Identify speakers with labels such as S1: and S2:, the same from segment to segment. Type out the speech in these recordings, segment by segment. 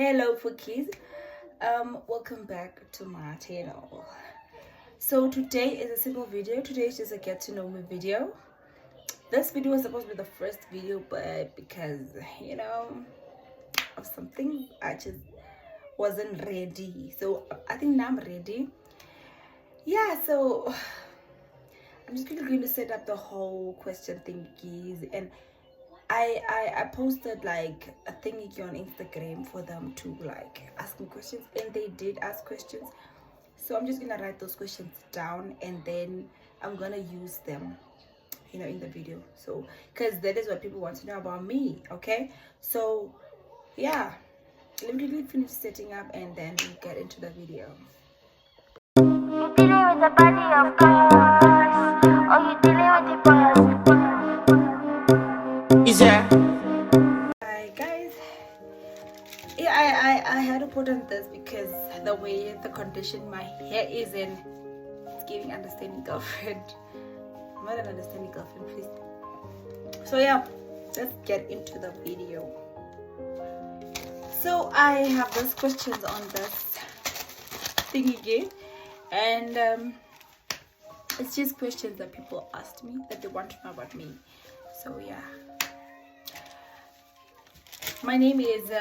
S1: Hello Fookies, welcome back to my channel. So today is a simple video. Today is just a get to know me video. This video was supposed to be the first video, but because of something, I just wasn't ready. So I think now I'm ready. Yeah, so I'm just quickly going to set up the whole question thingies, and I posted like a thingy on Instagram for them to like ask me questions, and they did ask questions. So I'm just gonna write those questions down, and then I'm gonna use them, in the video. So because that is what people want to know about me. Okay, so yeah, let me quickly finish setting up, and then we get into the video.
S2: You dealing with the body of cars, or you dealing with the boys?
S1: Hi guys. Yeah, I had to put on this because the way the condition my hair is in, it's giving understanding girlfriend. I'm not an understanding girlfriend, please. So yeah, let's get into the video. So I have those questions on this thingy game, and it's just questions that people asked me that they want to know about me. So yeah, my name is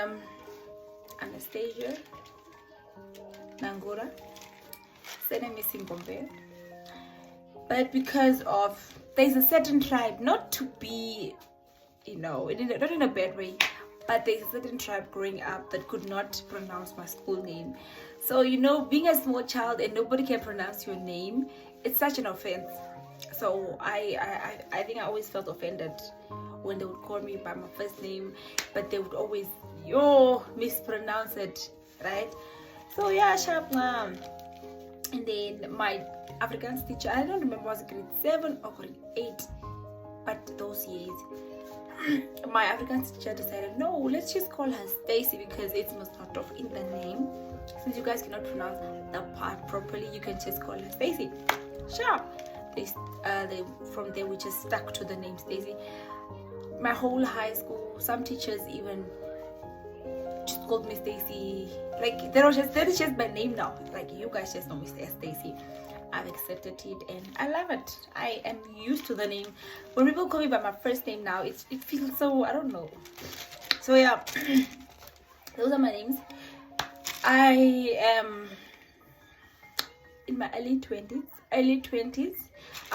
S1: Anastasia Nangura. Surname is Singombe. But because of there's a certain tribe, not to be, not in a bad way, but there's a certain tribe growing up that could not pronounce my school name. So being a small child and nobody can pronounce your name, it's such an offense. So I think I always felt offended when they would call me by my first name, but they would always mispronounce it, right? So yeah, sharp mom. And then my Afrikaans teacher, I don't remember, was it grade 7 or grade 8, but those years my Afrikaans teacher decided, no, let's just call her Stacyyy because it's most part of in the name. Since you guys cannot pronounce the part properly, you can just call her Stacyyy. Sharp. They from there we just stuck to the name Stacyyy. My whole high school, some teachers even just called me Stacyyy. Like that is just my name now. Like you guys just know me as Stacyyy. I've accepted it and I love it. I am used to the name. When people call me by my first name now, it feels so, I don't know. So yeah, those are my names. I am in my early 20s. I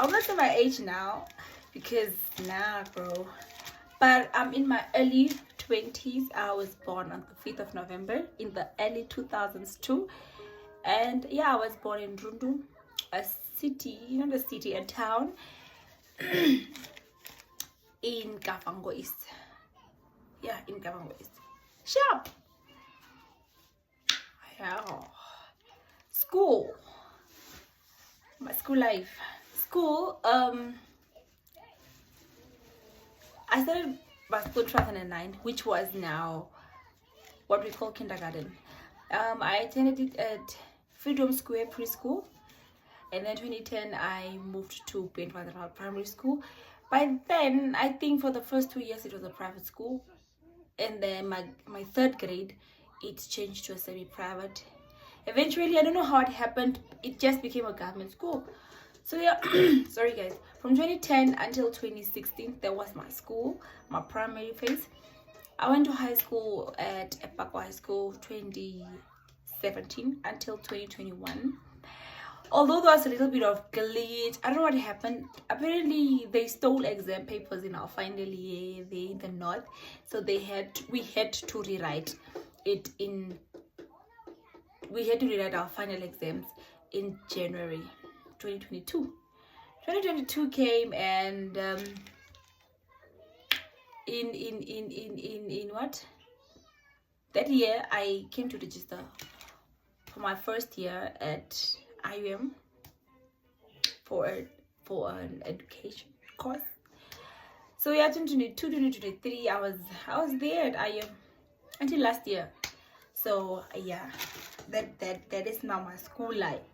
S1: will not say my age now because bro. But I'm in my early 20s. I was born on the 5th of November in the early 2000s too. And yeah, I was born in Rundu, a city, not a city, a town in Kavango East. Yeah, in Kavango East. Sharp. Yeah. School. My school life. School, I started my school 2009, which was now what we call kindergarten. I attended it at Freedom Square Preschool, and then 2010 I moved to Bentwather Primary School. By then, I think for the first 2 years it was a private school, and then my third grade it changed to a semi-private. Eventually, I don't know how it happened, it just became a government school. So yeah, sorry guys, from 2010 until 2016 that was my school, my primary phase. I went to high school at Epakwa High School 2017 until 2021. Although there was a little bit of glitch, I don't know what happened. Apparently they stole exam papers in our final year there in the north, so we had to rewrite it in. We had to rewrite our final exams in January 2022. 2022 came, and in what? That year I came to register for my first year at IUM for an education course. So yeah, 2022, 2023, I was there at IUM until last year. So yeah, that is now my school life.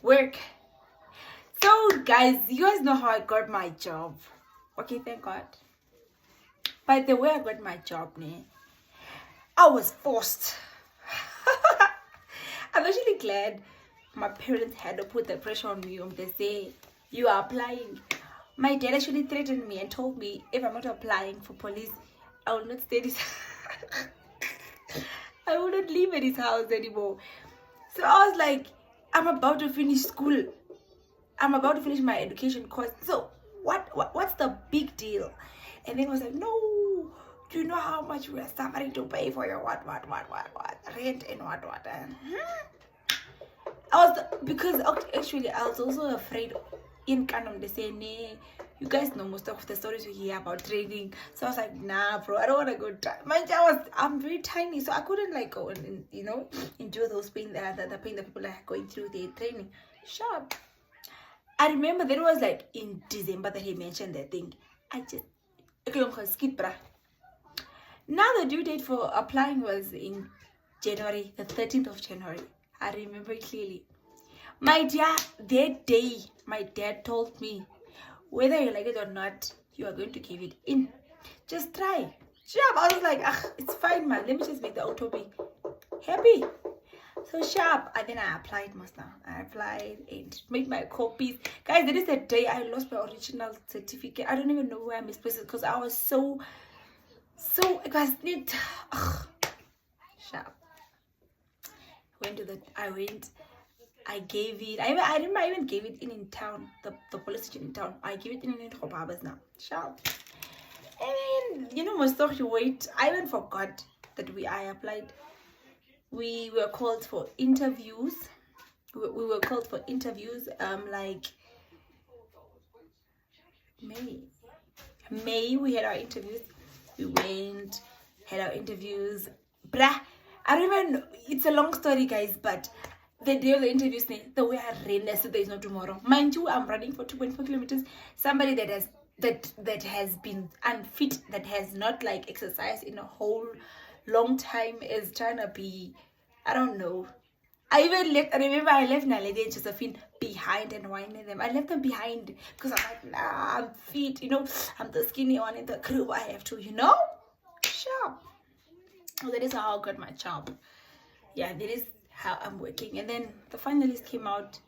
S1: Work. So guys, you guys know how I got my job. Okay, thank God. By the way I got my job, I was forced. I'm actually glad my parents had to put the pressure on me. They say, you are applying. My dad actually threatened me and told me if I'm not applying for police, I will not stay this. I will not live at his house anymore. So I was like, I'm about to finish school. I'm about to finish my education course. So what's the big deal? And then I was like, no, do you know how much we are suffering to pay for your what rent and what? And because actually I was also afraid in Canon they say, nah, you guys know most of the stories we hear about training. So I was like, nah, bro, I don't want to go. I'm very tiny, so I couldn't like go and endure those pain the pain that people are going through their training. Sure. I remember that was like in December that he mentioned that thing. I just skip, bruh. Now the due date for applying was in January, the 13th of January. I remember it clearly. My dear, that day, my dad told me, whether you like it or not, you are going to give it in. Just try. Sharp. I was like, it's fine, man. Let me just make the auto be happy. So sharp. And then I applied, master. I applied and made my copies. Guys, that is the day I lost my original certificate. I don't even know where I misplaced it because I was so it was neat. Sharp. I gave it. I remember I even gave it in town, the police station in town. I gave it in Hobabas now. Sharp. And then, most of you wait. I even forgot that I applied. We were called for interviews. We were called for interviews. Like May we had our interviews. We went, had our interviews. Bruh, I don't even know. It's a long story, guys, but the day of the interviews, the way I ran, I said there is no tomorrow. Mind you, I'm running for 2.4 kilometers. Somebody that has been unfit, that has not like exercised in a whole long time is trying to be, I don't know. I remember I left Naledi and Josephine behind and whining them. I left them behind because I'm like, nah, I'm fit, I'm the skinny one in the crew. I have to, sharp. So that is how I got my job. Yeah, that is how I'm working. And then the finalists came out.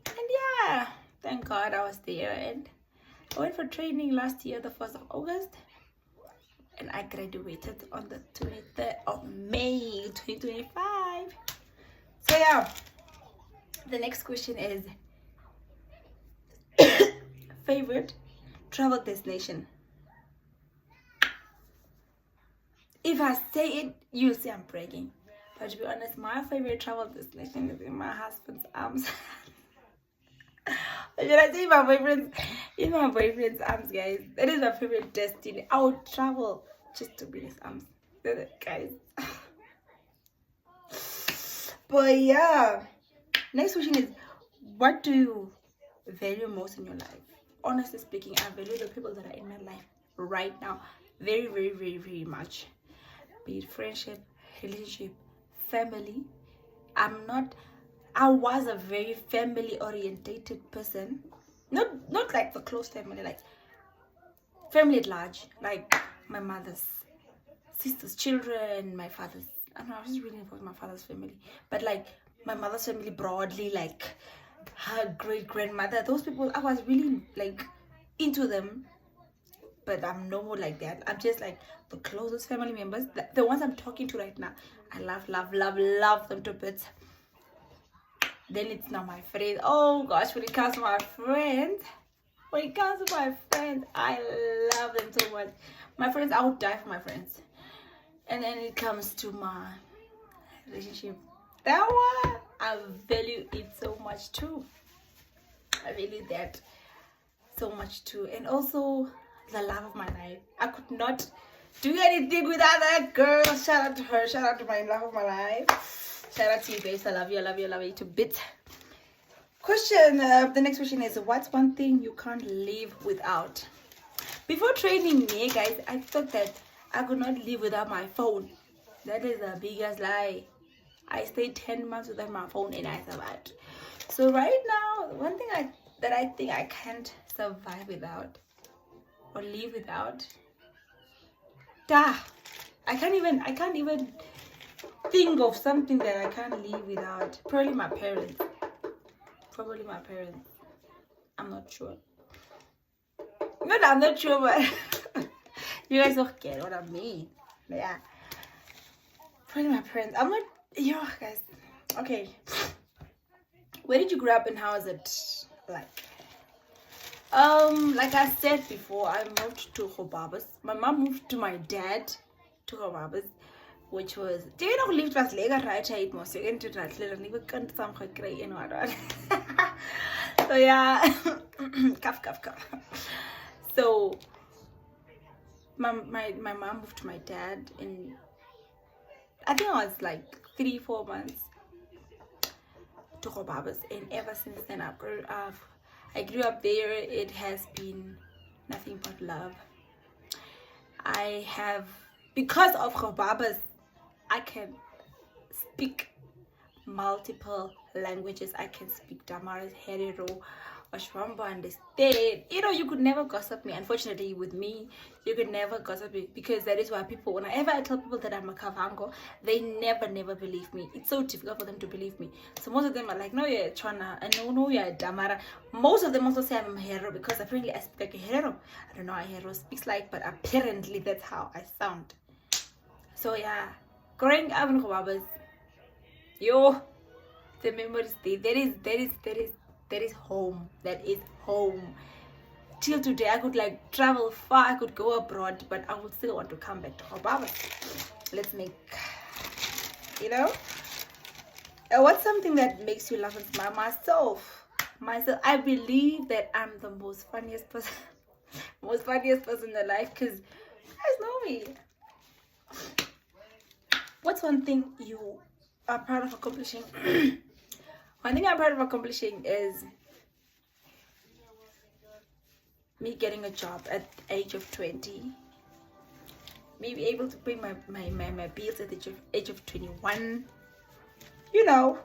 S1: And yeah, thank God I was there. And I went for training last year, the 1st of August. And I graduated on the 23rd of May, 2025. So yeah, the next question is favorite travel destination. If I say it, you'll say I'm bragging. But to be honest, my favorite travel destination is in my husband's arms. Should I say my boyfriend's? In my boyfriend's arms, guys. That is my favorite destiny. I would travel just to be in his arms. Guys. But yeah. Next question is, what do you value most in your life? Honestly speaking, I value the people that are in my life right now very, very, very, very much. Be it friendship, relationship, family. I was a very family orientated person. Not like the close family, like family at large, like my mother's sister's children, my father's, I was just really involved in my father's family, but like my mother's family broadly, like her great grandmother, those people, I was really like into them. But I'm no more like that. I'm just like the closest family members, the ones I'm talking to right now. I love them to bits. Then it's not my friends. Oh gosh, when it comes to my friends, I love them so much. My friends, I would die for my friends. And then it comes to my relationship, that one, I value it so much too. I value that so much too. And also the love of my life. I could not do anything without that girl. Shout out to her. Shout out to my love of my life. Shout out to you, babes. I love you to bits. Question. The next question is, what's one thing you can't live without? Before training me, guys, I thought that I could not live without my phone. That is the biggest lie. I stayed 10 months without my phone and I survived. So right now, one thing that I think I can't survive without or live without, I can't even think of something that I can't live without. Probably my parents. Probably my parents. I'm not sure. No, I'm not sure, but you guys don't get what I mean. Yeah. Probably my parents. I'm not. Yo, guys. Okay. Where did you grow up and how is it like? Like I said before, I moved to Hobabas. My mom moved to my dad to Hobabas, which was. Do you know lived was lega right I eat most again to that little never can't some gray and what. So yeah, cuff. So my mom moved to my dad and I think I was like 3-4 months to Hobabas, and ever since then I grew up there. It has been nothing but love. I have, because of Hobabas, I can speak multiple languages. I can speak Damaris, Herero, Oshwamba, understand. You know, you could never gossip me. Unfortunately, with me, you could never gossip me, because that is why people, whenever I tell people that I'm a Kavango, they never believe me. It's so difficult for them to believe me. So most of them are like, no, you're a Chwana, and no, you're a Damara. Most of them also say I'm a Hero, because apparently I speak like a Hero. I don't know how a Hero speaks like, but apparently that's how I sound. So yeah, growing up in Hobabas, yo, the memories that is home. That is home. Till today, I could like travel far, I could go abroad, but I would still want to come back to Obama. Let's make, you know, what's something that makes you laugh and smile? Myself. I believe that I'm the most funniest person in life, because you guys know me. What's one thing you are proud of accomplishing? One thing I'm proud of accomplishing is me getting a job at the age of 20. Me be able to pay my bills at the age of 21. You know,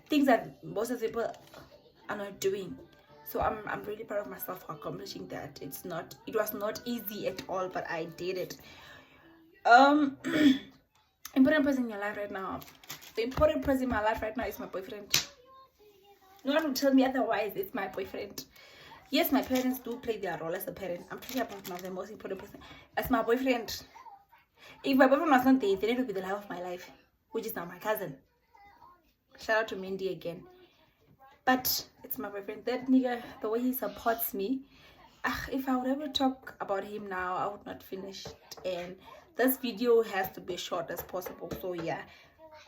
S1: things that most of the people are not doing. So I'm really proud of myself for accomplishing that. It was not easy at all, but I did it. Important person in your life right now. The important person in my life right now is my boyfriend. No one will tell me otherwise. It's my boyfriend. Yes, my parents do play their role as a parent. I'm talking about now the most important person. As my boyfriend. If my boyfriend was not there, then it would be the love of my life, which is now my cousin. Shout out to Mindy again. But it's my boyfriend. That nigga, the way he supports me. If I would ever talk about him now, I would not finish. And this video has to be short as possible. So yeah,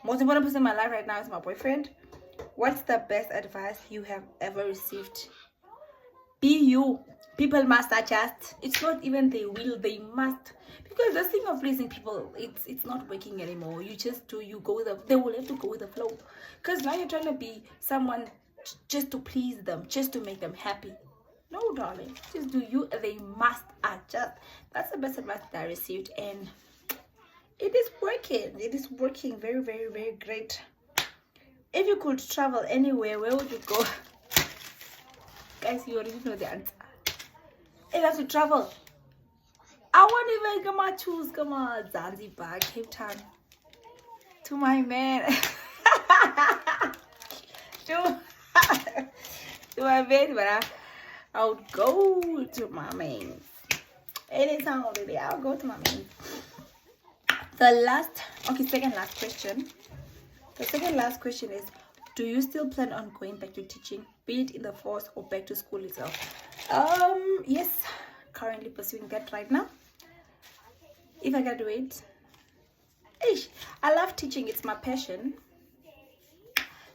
S1: most important person in my life right now is my boyfriend. What's the best advice you have ever received? Be you. People must adjust. It's not even they will, they must. Because the thing of pleasing people, it's not working anymore. You just do, you go with they will have to go with the flow. Because now you're trying to be someone just to please them, just to make them happy. No, darling. Just do you. They must adjust. That's the best advice that I received, and it is working. It is working very, very, very great. If you could travel anywhere, where would you go? Guys, you already know the answer. If I have to travel, I want to choose Zanzibar, Cape Town. To my man. to my man, but I would go to my man. Anytime of the day, I'll go to my man. Second last question. The second last question is, do you still plan on going back to teaching, be it in the force or back to school itself? Yes, currently pursuing that right now. If I graduate, I love teaching. It's my passion.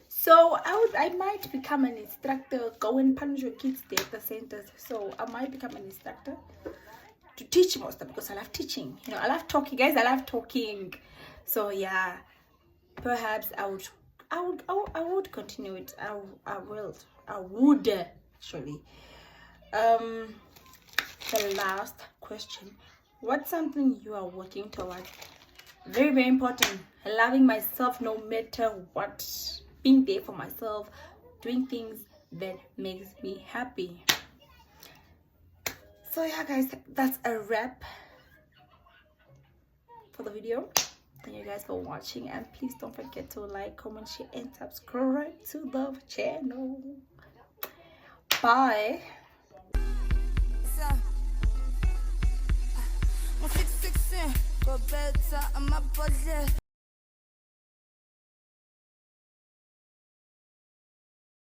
S1: So I might become an instructor, go and punish your kids there at the centers. So I might become an instructor to teach most of, because I love teaching. You know, I love talking, guys. I love talking. So yeah, perhaps I would continue it. I would actually. The last question: what's something you are working toward? Very, very important. Loving myself no matter what. Being there for myself, doing things that makes me happy. So yeah, guys, that's a wrap for the video. Thank you guys for watching, and please don't forget to like, comment, share, and subscribe to the channel. Bye.